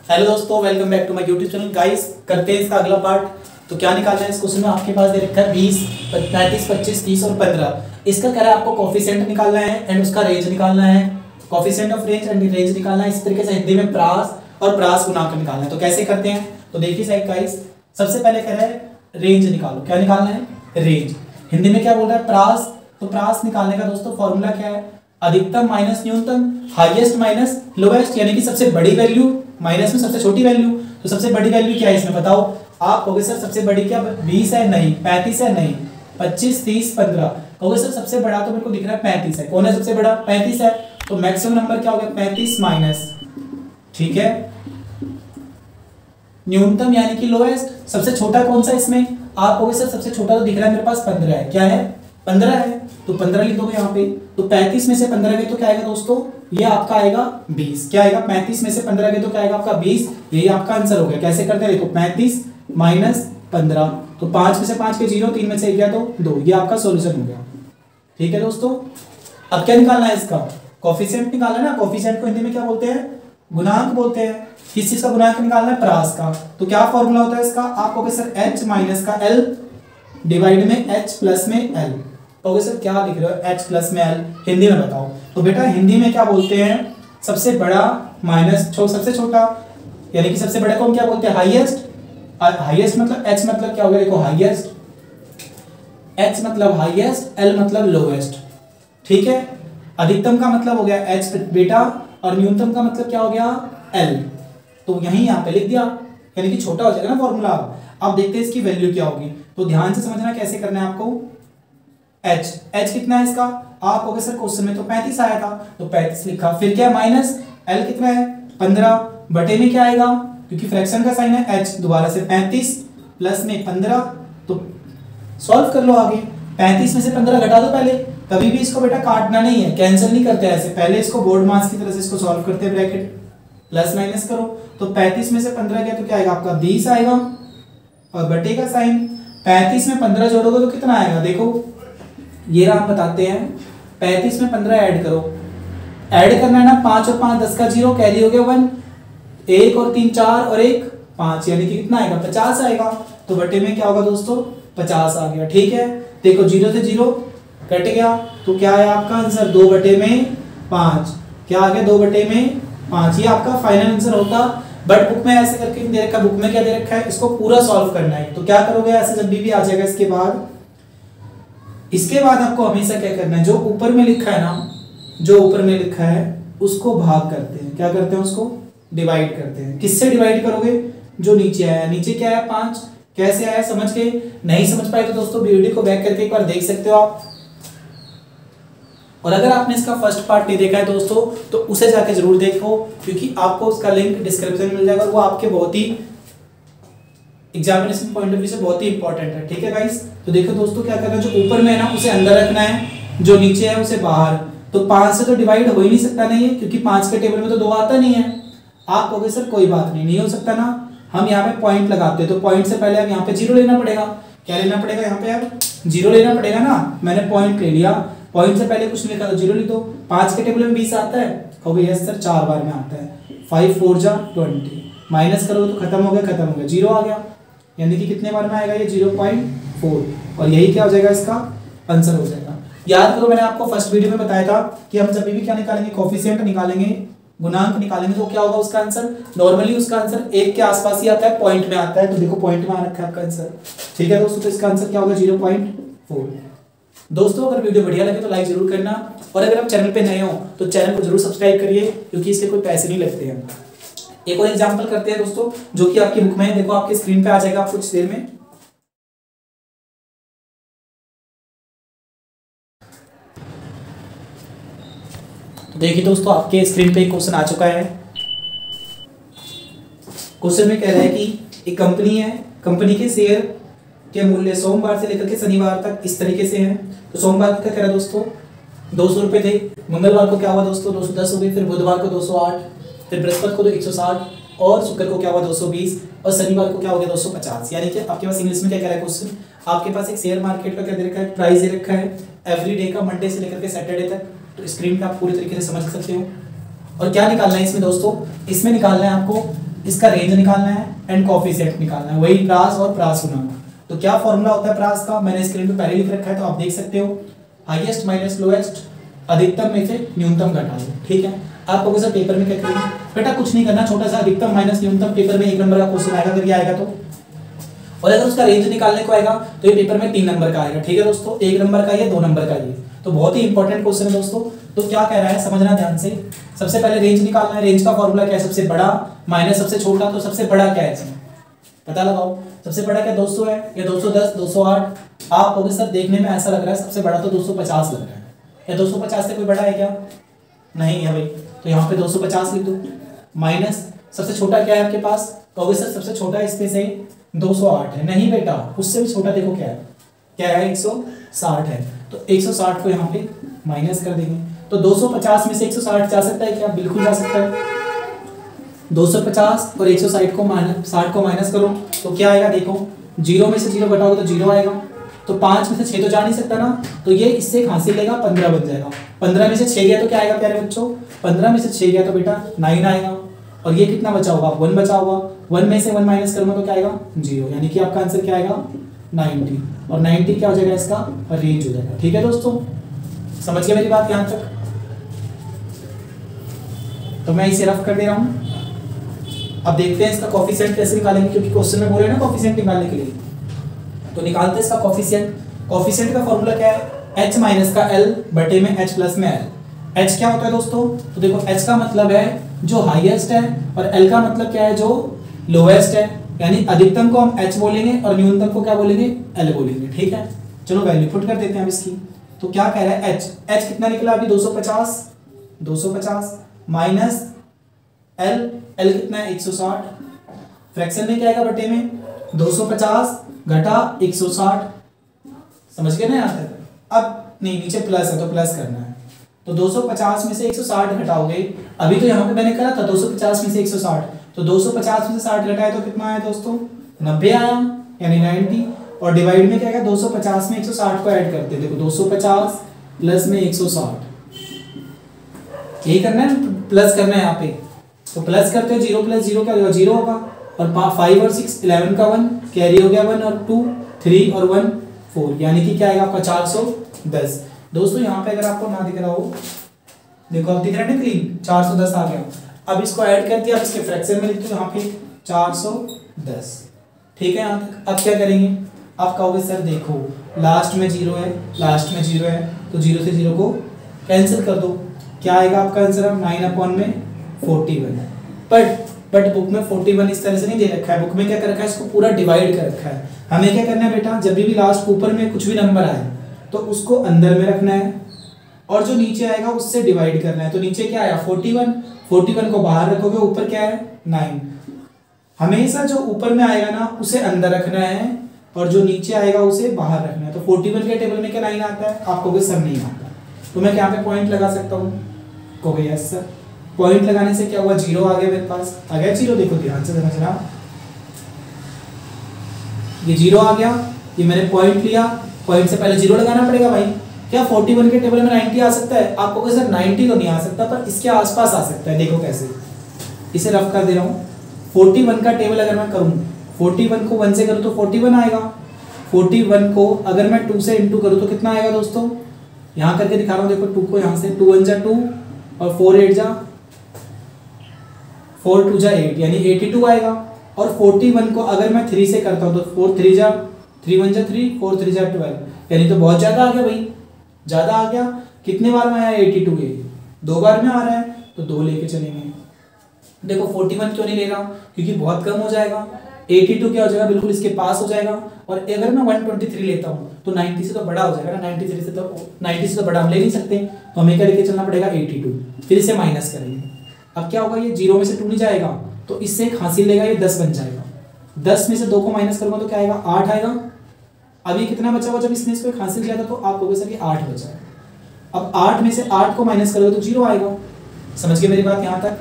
Hello दोस्तों, welcome back to my YouTube channel. Guys, करते हैं इसका अगला पार्ट। तो क्या निकालना है इस क्वेश्चन में? आपके पास दे रखा है 20, 35, 25, 30 और 15। इसका कह रहा है आपको कोफिशिएंट निकालना है एंड उसका रेंज निकालना है। Coefficient of range and range निकालना है। इस तरीके से हिंदी में प्रास और प्रास गुणांक निकालना है। तो कैसे करते हैं? तो देखिए साइड गाइस, सबसे पहले कह रहा है रेंज निकालो। क्या निकालना है? रेंज। हिंदी में क्या बोल रहा है? प्रास। तो प्रास निकालने का दोस्तों फॉर्मूला क्या है? अधिकतम माइनस न्यूनतम, हाईएस्ट माइनस लोएस्ट, यानी कि सबसे बड़ी वैल्यू माइनस में सबसे छोटी वैल्यू। तो सबसे बड़ी वैल्यू क्या है इसमें बताओ? आप कहोगे सर सबसे बड़ी क्या 20 है? नहीं। 35 है? नहीं। 25, 30, 15। कहोगे सर सबसे बड़ा तो मेरे को दिख रहा है 35 है। कौन है सबसे बड़ा? 35 है। तो मैक्सिमम नंबर क्या हो गया? 35 माइनस, ठीक है, न्यूनतम यानी कि लोएस्ट। सबसे छोटा कौन सा इसमें? आप कहोगे सर सबसे छोटा तो दिख रहा है मेरे पास 15 है। क्या है? 15 है। तो 15 लिख दोगे यहाँ पे। तो 35 में से 15 गए तो क्या आएगा दोस्तों? ये आपका आएगा 20। क्या आएगा? 35 में से 15 गए तो क्या आएगा आपका? 20। यही आपका आंसर हो गया। कैसे करते हैं देखो, 35 माइनस 15। तो 5 में से 5 के 0, 3 में से 1 गया तो 2। ये आपका सॉल्यूशन हो गया। ठीक है दोस्तों, अब क्या निकालना है इसका? कोफिशिएंट निकालना है ना। कोफिशिएंट को हिंदी में क्या बोलते हैं? गुणांक बोलते हैं। किस चीज का गुणांक निकालना है? प्रास का। तो क्या फॉर्मूला होता है इसका? आप कहोगे सर h माइनस का l डिवाइड में h प्लस में l। कहोगे सर क्या लिख रहे हो? h प्लस में l। हिंदी में बताओ। तो बेटा हिंदी में क्या बोलते हैं? सबसे बड़ा माइनस सबसे छोटा, यानी कि सबसे बड़े को हम क्या बोलते हैं? हाईएस्ट। हाईएस्ट मतलब h मतलब क्या हो गया? देखो हाईएस्ट, h मतलब हाईएस्ट, l मतलब लोएस्ट। ठीक है। अधिकतम का मतलब हो गया h बेटा, और न्यूनतम का मतलब क्या हो गया? l। तो यही यहाँ पे लिख दिया, यानी कि छोटा हो जाएगा ना फॉर्मूला। अब देखते हैं इसकी वैल्यू क्या होगी। तो ध्यान से समझना कैसे करना है आपको। h कितना है इसका? आप कहोगे सर क्वेश्चन में तो 35 आया था, तो 35 लिखा। फिर क्या? माइनस l कितना है? 15 बटे में क्या आएगा? क्योंकि फ्रैक्शन का साइन है h, दोबारा से 35 प्लस में 15। तो सॉल्व कर लो आगे। 35 में से 15 घटा दो पहले। कभी भी इसको बेटा काटना नहीं है, कैंसिल नहीं करते ऐसे। पहले इसको बोर्ड मास की तरह से इसको सॉल्व करते हैं, ब्रैकेट प्लस माइनस करो। तो 35 में से 15 गया तो क्या आएगा आपका? 20 आएगा, और बटे का साइन। 35 में 15 जोड़ोगे तो कितना आएगा? देखो ये रहा, हम बताते हैं। 35 में 15 ऐड करो। ऐड करना है ना, 5 और 5 10 का 0, कैरी हो गया 1, 1 और 3 4 और 1 5, यानी कि कितना आएगा? 50 आएगा। तो बटे में क्या होगा दोस्तों? 50 आ गया। ठीक है, देखो 0 से 0 कट गया, तो क्या है आपका आंसर? 2 बटे में 5। क्या आ गया? 2 बटे में 5। ये आपका फाइनल आंसर होता। बट बुक में ऐसे करके दे रखा है। बुक में क्या दे रखा है? इसको पूरा सॉल्व करना है। तो क्या करोगे? ऐसे जब भी आ जाएगा इसके बाद आपको हमेशा क्या करना है? जो ऊपर में लिखा है ना, जो ऊपर में लिखा है उसको भाग करते हैं। क्या करते हैं? उसको डिवाइड करते हैं। किससे डिवाइड करोगे? जो नीचे आया। नीचे क्या है? 5। कैसे आया समझ के? नहीं समझ पाए तो दोस्तों वीडियो को बैक करके एक बार देख सकते हो आप। और अगर आपने इसका फर्स्ट पार्ट नहीं देखा है दोस्तों, तो उसे जाके जरूर देखो, क्योंकि आपको उसका लिंक डिस्क्रिप्शन में मिल जाएगा। वो आपके बहुत ही एग्जामिनेशन पॉइंट ऑफ व्यू से बहुत ही इंपॉर्टेंट है। ठीक है गाइस, तो देखो दोस्तों क्या करना है, जो ऊपर में है ना उसे अंदर रखना है, जो नीचे है उसे बाहर। तो 5 से तो डिवाइड हो ही नहीं सकता नहीं है, क्योंकि 5 के टेबल में तो 2 आता नहीं है। आप कहोगे सर कोई बात नहीं, नहीं हो सकता ना। हम यहाँ पे पॉइंट लगाते हैं, तो पॉइंट से पहले अब यहाँ पे 0 लेना पड़ेगा। क्या लेना पड़ेगा? यहाँ पे अब 0 लेना पड़ेगा ना। मैंने पॉइंट ले लिया, पॉइंट से पहले कुछ नहीं लिखा तो 0 लिख दो। 5 के टेबल में 20 आता है? कहोगे यस सर 4 बार में आता है। 5 4 जा 20, माइनस करोगे तो खत्म हो गया, खत्म हो गया, 0 आ गया। यानी कि कितने बार में आएगा ये? 0.4। और यही क्या हो जाएगा? इसका आंसर हो जाएगा। याद करो, मैंने आपको फर्स्ट वीडियो में बताया था कि हम जब भी क्या निकालेंगे? कोफिशिएंट निकालेंगे, गुणांक निकालेंगे, तो क्या होगा उसका आंसर? नॉर्मली उसका आंसर 1 के आसपास ही आता है, पॉइंट में आता है। तो देखो पॉइंट में आ रखा है आपका आंसर। ठीक है दोस्तों, तो इसका आंसर क्या होगा? 0.4। दोस्तों अगर वीडियो बढ़िया लगे तो लाइक जरूर करना, और अगर आप चैनल पे नए हो तो चैनल को जरूर सब्सक्राइब करिए, क्योंकि इससे कोई पैसे नहीं लगते हैं। एक और एग्जांपल करते हैं दोस्तों, जो कि आपकी बुक में है। देखो आपकी स्क्रीन पे आ जाएगा आप कुछ देर में। तो देखिए दोस्तों, आपके स्क्रीन पे एक क्वेश्चन आ चुका है। क्वेश्चन में कह रहा है कि एक कंपनी है, कंपनी के शेयर के मूल्य सोमवार से लेकर के शनिवार तक इस तरीके से हैं। तो सोमवार को क्या कह रहा है दोस्तों? 200 रुपये थे। मंगलवार को क्या हुआ दोस्तों? 210 हो गई। फिर बुधवार को 208, फिर बृहस्पति को तो 160, और शुक्र को क्या हुआ? 220, और शनिवार को क्या हो गया? 250। यानी कि आपके पास इंग्लिश में क्या कह रहा है क्वेश्चन? आपके पास एक शेयर मार्केट का क्या दे रखा है? प्राइस दे रखा है एवरी डे का, मंडे से लेकर के सैटरडे तक। तो स्क्रीन पे आप पूरी तरीके से समझ सकते हो। और क्या निकालना है इसमें दोस्तों? इसमें निकालना है आपको इसका रेंज निकालना है एंड कोफिशिएंट निकालना है, वही प्रास और प्रास गुणांक। तो क्या फॉर्मूला होता है प्रास का, मैंने स्क्रीन पे पहले लिख रखा है तो आप देख सकते हो, हाईएस्ट माइनस लोएस्ट, अधिकतम में से न्यूनतम घटा दो। ठीक है, आपको वैसे पेपर में क्या करेंगे बेटा, कुछ नहीं करना, छोटा सा अधिकतम माइनस न्यूनतम पेपर में 1 नंबर का क्वेश्चन आएगा, अगर ये आएगा तो, और अगर उसका रेंज निकालने को आएगा तो ये पेपर में 3 नंबर का आएगा। ठीक है दोस्तों, 1 नंबर का ये, 2 नंबर का ये, तो बहुत ही इंपॉर्टेंट क्वेश्चन है दोस्तों। तो क्या कह रहा है समझना ध्यान से, सबसे पहले रेंज निकालना है। रेंज का फॉर्मूला क्या है, सबसे बड़ा माइनस सबसे छोटा, तो सबसे बड़ा क्या है इसमें पता लगाओ, सबसे बड़ा क्या 200 है या 210, 208। आप कहोगे सर देखने में ऐसा लग रहा है सबसे बड़ा तो 250 लग रहा है, या 250 से कोई बड़ा है क्या, नहीं है भाई, तो यहाँ पे 250 लिख दो। माइनस सबसे छोटा क्या है आपके पास, कहोगे सर सबसे छोटा इसमें से 208 है, नहीं बेटा उससे भी छोटा देखो क्या है, क्या है 160 है, तो 160 को यहाँ पे माइनस कर देंगे। तो 250 में से 160 जा सकता है क्या, बिल्कुल जा सकता है। 250 और 160 को माइनस करो तो क्या आएगा देखो, 0 में से 0 घटाओगे तो 0 आएगा, तो 5 में से 6 तो जा नहीं सकता ना, तो ये इससे हासिल लेगा 15 बन जाएगा। 15 में से 6 गया तो क्या आएगा प्यारे बच्चों, 15 में से 6 गया तो बेटा 9 आएगा, और ये कितना बचा होगा 1 बचा होगा, 1 में से 1 माइनस करूंगा तो क्या आएगा 0, यानी कि आपका आंसर क्या आएगा 90, और 90 क्या हो जाएगा इसका रेंज हो जाएगा। ठीक है दोस्तों, समझ गए मेरी बात यहाँ तक, तो मैं इसे रफ कर दे रहा हूँ। अब देखते हैं इसका कोफिशिएंट कैसे निकालेंगे, क्योंकि क्वेश्चन में बोल रहे हैं ना कोफिशिएंट निकालने के लिए, तो निकालते हैं इसका कोफिशिएंट। कोफिशिएंट का फॉर्मूला क्या है, h माइनस का l बटे में h प्लस में l। h क्या होता है दोस्तों, तो देखो h का मतलब है जो हाईएस्ट है, और l का मतलब क्या है जो लोएस्ट है, यानी अधिकतम को हम h बोलेंगे और न्यूनतम को क्या बोलेंगे l बोलेंगे। ठीक है, चलो वैल्यू पुट कर देते हैं अब इसकी। तो क्या कह रहा है h कितना निकला अभी 250 माइनस l कितना है 160, फ्रैक्शन में क्या आएगा बटे में 250 घटा 160, समझ गए ना यहाँ तक। अब नहीं नीचे प्लस है तो प्लस करना है, तो 250 में से 160 घटाओगे, अभी तो यहाँ पे मैंने करा था 250 में से 160, तो 250 में से 60 घटाए तो कितना आया दोस्तों 90 आया, यानी 90, और डिवाइड में क्या आएगा 250 में 160 को ऐड करते हैं, देखो 250 प्लस में 160, यही करना है, प्लस करना है यहाँ पे, तो प्लस करते हैं 0 प्लस 0 क्या होगा 0 होगा, और 5 और 6 11 का 1 कैरी हो गया 1 और 2 3 और 1 4, यानी कि क्या आएगा आपका 410। दोस्तों यहाँ पे अगर आपको ना दिख रहा हो, देखो अब दिख रहा है ना क्लीन, 410 आ गया। अब इसको ऐड कर दिया, अब इसके फ्रैक्शन में लिख दो यहाँ पे 410। ठीक है यहाँ तक। अब क्या करेंगे, आप कहोगे सर देखो लास्ट में 0 है, लास्ट में 0 है, तो 0 से 0 को कैंसिल कर दो, क्या आएगा आपका आंसर 9/41। बट बुक में 41 इस तरह से नहीं दे रखा है, बुक में क्या कर रखा है, इसको पूरा डिवाइड कर रखा है। हमें क्या करना है बेटा, जब भी लास्ट ऊपर में कुछ भी नंबर आए तो उसको अंदर में रखना है, और जो नीचे आएगा उससे डिवाइड करना है। तो नीचे क्या आया 41 को बाहर रखोगे, ऊपर क्या है 9। हमेशा जो ऊपर में आएगा ना उसे अंदर रखना है, और जो नीचे आएगा उसे बाहर रखना है। तो 41 के टेबल में क्या 9 आता है, आपको भी सब नहीं आता, तो मैं क्या पे पॉइंट लगा सकता हूँ, कहोगे यस सर। पॉइंट लगाने से क्या हुआ 0 आ गया मेरे पास, आ गया 0, देखो ध्यान से समझना, ये 0 आ गया, ये मैंने पॉइंट लिया, पॉइंट से पहले 0 लगाना पड़ेगा भाई। क्या 41 के टेबल में 90 आ सकता है, आपको कहे सर 90 तो नहीं आ सकता, पर इसके आसपास आ सकता है। देखो कैसे, इसे रफ कर दे रहा हूँ। 41 का टेबल अगर मैं करूँ, 41 को 1 से करूँ तो 41 आएगा, 41 को अगर मैं 2 से इंटू करूँ तो कितना आएगा दोस्तों, यहाँ करके दिखा रहा हूँ, देखो 2 को यहाँ से 2 1 जा 2 और 4 8 जा 4 2 जा 8, यानी 82 आएगा। और 41 को अगर मैं 3 से करता हूँ तो 4 3 जा 3 1 जा 3 4 3 जा 12, यानी तो बहुत ज़्यादा आ गया भाई, ज़्यादा आ गया। कितने बार में आया 82, ये 2 बार में आ रहा है, तो 2 लेके चलेंगे। देखो 41 क्यों नहीं ले रहा, क्योंकि बहुत कम हो जाएगा। 82 क्या हो जाएगा, बिल्कुल इसके पास हो जाएगा। और अगर मैं 123 लेता हूँ तो 90 से तो बड़ा हो जाएगा ना, 93 से तो 90 से तो बड़ा हम ले नहीं सकते, तो हमें क्या लेके चलना पड़ेगा 82, फिर इसे माइनस करेंगे। अब क्या होगा, ये 0 में से 2 नहीं जाएगा, तो इससे एक हासिल लेगा, ये 10 बन जाएगा। 10 में से 2 को माइनस करूंगा तो क्या आएगा 8 आएगा। अभी कितना बचा हुआ, जब इसने इसको एक हासिल किया था तो आप कहोगे सर ये 8 बचा है। अब 8 में से 8 को माइनस करोगे तो 0 आएगा। समझ गए मेरी बात यहाँ तक,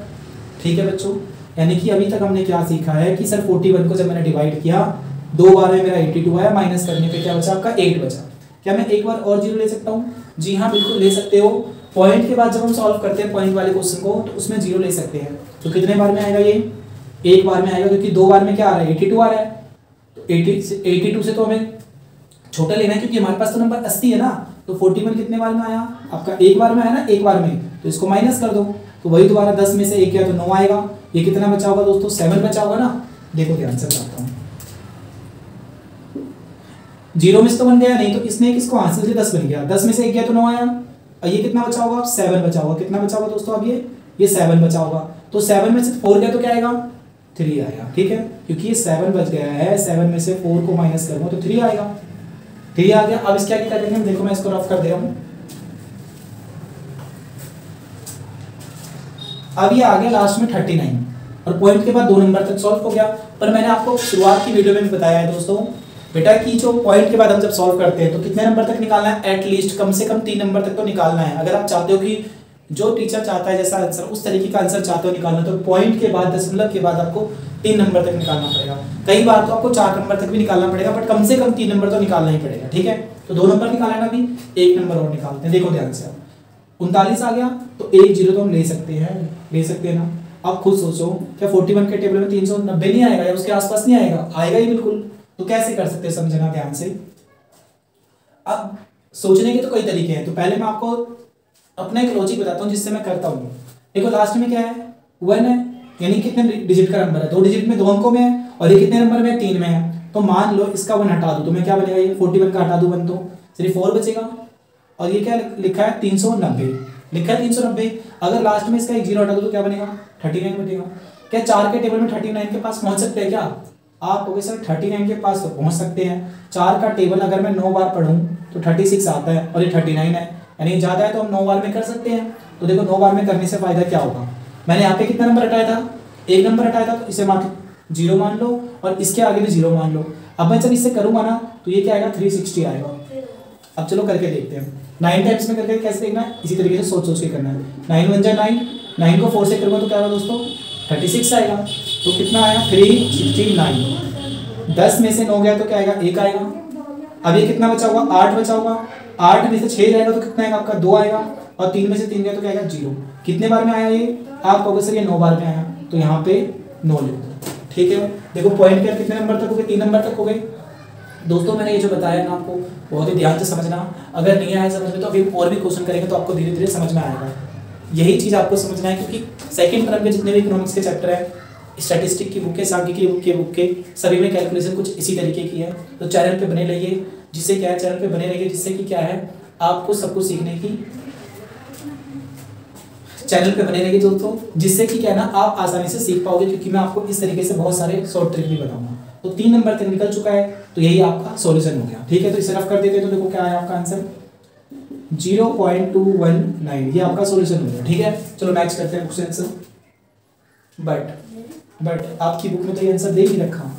ठीक है बच्चों। यानी कि अभी तक हमने क्या सीखा है कि सर 41 को जब मैंने डिवाइड किया 2 बार में मेरा 82 आया, माइनस करने पे क्या बचा आपका 8 बचा। क्या मैं एक बार और 0 ले सकता हूँ? जी हाँ बिल्कुल ले सकते हो। पॉइंट के बाद जब हम सॉल्व करते हैं पॉइंट वाले क्वेश्चन को तो उसमें 0 ले सकते हैं। तो कितने बार में आएगा ये एक बार में आएगा, क्योंकि 2 बार में क्या आ रहा है 82 आ रहा है, तो 82 से तो हमें छोटा लेना है, क्योंकि हमारे पास तो नंबर 80 है ना। तो 41 कितने बार में आया आपका, एक बार में आया ना, एक बार में, तो इसको माइनस कर दो, तो वही दोबारा 10 में से 1 गया तो 9 आएगा। ये कितना बचा होगा दोस्तों, 7 बचा होगा ना। देखो ध्यान से बताता हूँ, 0 में से तो बन गया नहीं, तो इसने किसको आंसर से 10 बन गया, 10 में से 1 गया तो 9 आया। और ये कितना बचा होगा, 7 बचा होगा। कितना बचा होगा दोस्तों, अब ये 7 बचा होगा। तो 7 में से 4 गया तो क्या आएगा, 3 आएगा। ठीक है, क्योंकि ये 7 बच गया है, 7 में से 4 को माइनस करूंगा तो 3 आएगा। 3 आ गया। अब इसके आगे क्या करेंगे, देखो मैं इसको रफ कर दे रहा हूँ। अब ये आ गया लास्ट में 39, और पॉइंट के बाद 2 नंबर तक सॉल्व हो गया। पर मैंने आपको शुरुआत की वीडियो में भी बताया है दोस्तों बेटा कि जो पॉइंट के बाद हम जब सॉल्व करते हैं तो कितने नंबर तक निकालना है, एटलीस्ट कम से कम 3 नंबर तक तो निकालना है। अगर आप चाहते हो कि जो टीचर चाहता है जैसा आंसर उस तरीके का आंसर चाहते हो निकालना, तो पॉइंट के बाद दशमलव के बाद आपको 3 नंबर तक निकालना पड़ेगा। कई बार तो आपको 4 नंबर तक भी निकालना पड़ेगा, बट कम से कम 3 नंबर तो निकालना ही पड़ेगा। ठीक है, तो 2 नंबर निकाला है ना, अभी 1 नंबर और निकालते हैं। देखो ध्यान से, 39 आ गया तो 1 0 तो हम ले सकते हैं ना। आप खुद सोचो, क्या 41 के टेबल में 390 नहीं आएगा या उसके आसपास नहीं आएगा, आएगा ही बिल्कुल। तो कैसे कर सकते हैं, समझना ध्यान से। अब सोचने के तो कई तरीके हैं, तो पहले मैं आपको अपना एक लॉजिक बताता हूँ जिससे मैं करता हूँ। देखो लास्ट में क्या है, 1 है, यानी कितने डिजिट का नंबर है, 2 डिजिट में 2 अंकों में है, और ये कितने नंबर में है, 3 में है। तो मान लो इसका 1 हटा दो तो मैं क्या बनेगा, ये 41 का हटा दूं 1 तो सिर्फ 4 बचेगा। और ये क्या लिखा है, 390 लिखा है 390। अगर लास्ट में इसका 1 0 हटा दो तो क्या बनेगा, 39 बनेगा। क्या 4 के टेबल में 39 के पास पहुंच सकते हैं क्या, आप कहोगे सर 39 के पास तो पहुंच सकते हैं। 4 का टेबल अगर मैं 9 बार पढ़ूं तो 36 आता है, और ये 39 है, यानी ज़्यादा है तो हम 9 बार में कर सकते हैं। तो देखो 9 बार में करने से फायदा क्या होगा, मैंने यहाँ पे कितना नंबर हटाया था, 1 नंबर हटाया था, तो इसे मान 0 मान लो, और इसके आगे भी 0 मान लो। अब मैं जब इससे करूँगा ना तो ये क्या आएगा, 360 आएगा। अब चलो करके देखते हैं, 9 टाइम्स में करके कैसे देखना है, इसी तरीके से सोच के करना है। 9 1 जा 9, 9 को 4 से करूँगा तो क्या होगा दोस्तों, 36 आएगा। तो कितना आया, 369। 10 में से 9 गया तो क्या आएगा, 1 आएगा। अब ये कितना बचा हुआ, 8 बचा हुआ। 8 में से 6 जाएगा तो कितना आएगा आपका, 2 आएगा। और 3 में से 3 गया तो क्या आएगा, 0। कितने बार में आया ये, आप कहोगे सर ये 9 बार में आया, तो यहाँ पे 9 लिख दो। ठीक है, देखो पॉइंट के कितने नंबर तक हो गए, 3 नंबर तक हो गए। दोस्तों मैंने ये जो बताया ना आपको बहुत ही ध्यान से समझना, अगर नहीं आया समझ में तो अभी और भी क्वेश्चन करेंगे तो आपको धीरे धीरे समझ में आएगा। यही चीज़ आपको समझना है, क्योंकि सेकंड टर्म के जितने भी इकोनॉमिक्स के चैप्टर है, स्टैटिस्टिक की बुक के, सांख्यिकी की बुक के सभी में कैलकुलेशन कुछ इसी तरीके की है। तो चैनल पे बने रहिए, जिससे क्या है, चैनल पे बने रहिए जिससे कि क्या है, आपको सब कुछ सीखने की, चैनल पे बने रहिए दोस्तों, जिससे कि क्या है ना, आप आसानी से सीख पाओगे, क्योंकि मैं आपको इस तरीके से बहुत सारे शॉर्ट ट्रिक भी बताऊंगा। तो 3 नंबर तक निकल चुका है, तो यही आपका सॉल्यूशन हो गया। ठीक है, तो इसे रफ कर देते हैं, तो देखो क्या है आपका आंसर 0.219, ये आपका सॉल्यूशन हो गया। ठीक है, चलो नेक्स्ट करते हैं क्वेश्चन। बट आपकी बुक में तो ये आंसर दे ही रखा,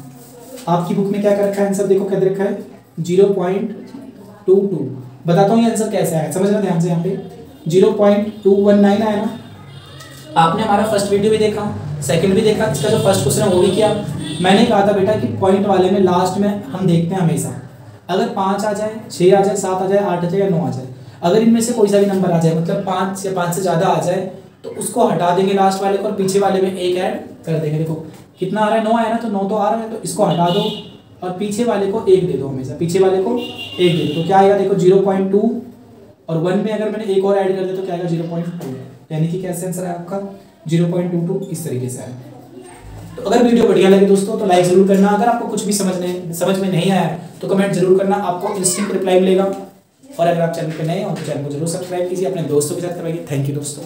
आपकी बुक में क्या कर रखा है आंसर, देखो क्या दे रखा है 0.22। बताता हूँ ये आंसर कैसे आया, समझना ध्यान से। यहाँ पे 0.219 आया ना। आपने हमारा फर्स्ट वीडियो भी देखा, सेकंड भी देखा, इसका जो फर्स्ट क्वेश्चन है वो भी किया। मैंने कहा था बेटा कि पॉइंट वाले में लास्ट में हम देखते हैं हमेशा, अगर 5 आ जाए, 6 आ जाए, 7 आ जाए, 8 आ जाए या 9 आ जाए, अगर इनमें से कोई सा भी नंबर आ जाए, मतलब 5 या 5 से ज़्यादा आ जाए, तो उसको हटा देंगे लास्ट वाले को और पीछे वाले में 1 ऐड कर देंगे। देखो कितना आ रहा है, 9 आया ना, तो 9 तो आ रहा है, तो इसको हटा दो और पीछे वाले को 1 दे दो, हमेशा पीछे वाले को 1 दे दो। तो क्या आएगा देखो 0.2, और 1 में अगर मैंने 1 और ऐड कर दिया तो क्या आएगा 0.2, यानी कि कैसे आंसर है आपका 0.22 इस तरीके से है। तो अगर वीडियो बढ़िया लगे दोस्तों तो लाइक जरूर करना। अगर आपको कुछ भी समझ में नहीं आया तो कमेंट जरूर करना, आपको इंस्टेंट रिप्लाई मिलेगा। और अगर आप चैनल पे नए हो तो चैनल को जरूर सब्सक्राइब कीजिए, अपने दोस्तों के साथ करवाइए। थैंक यू दोस्तों।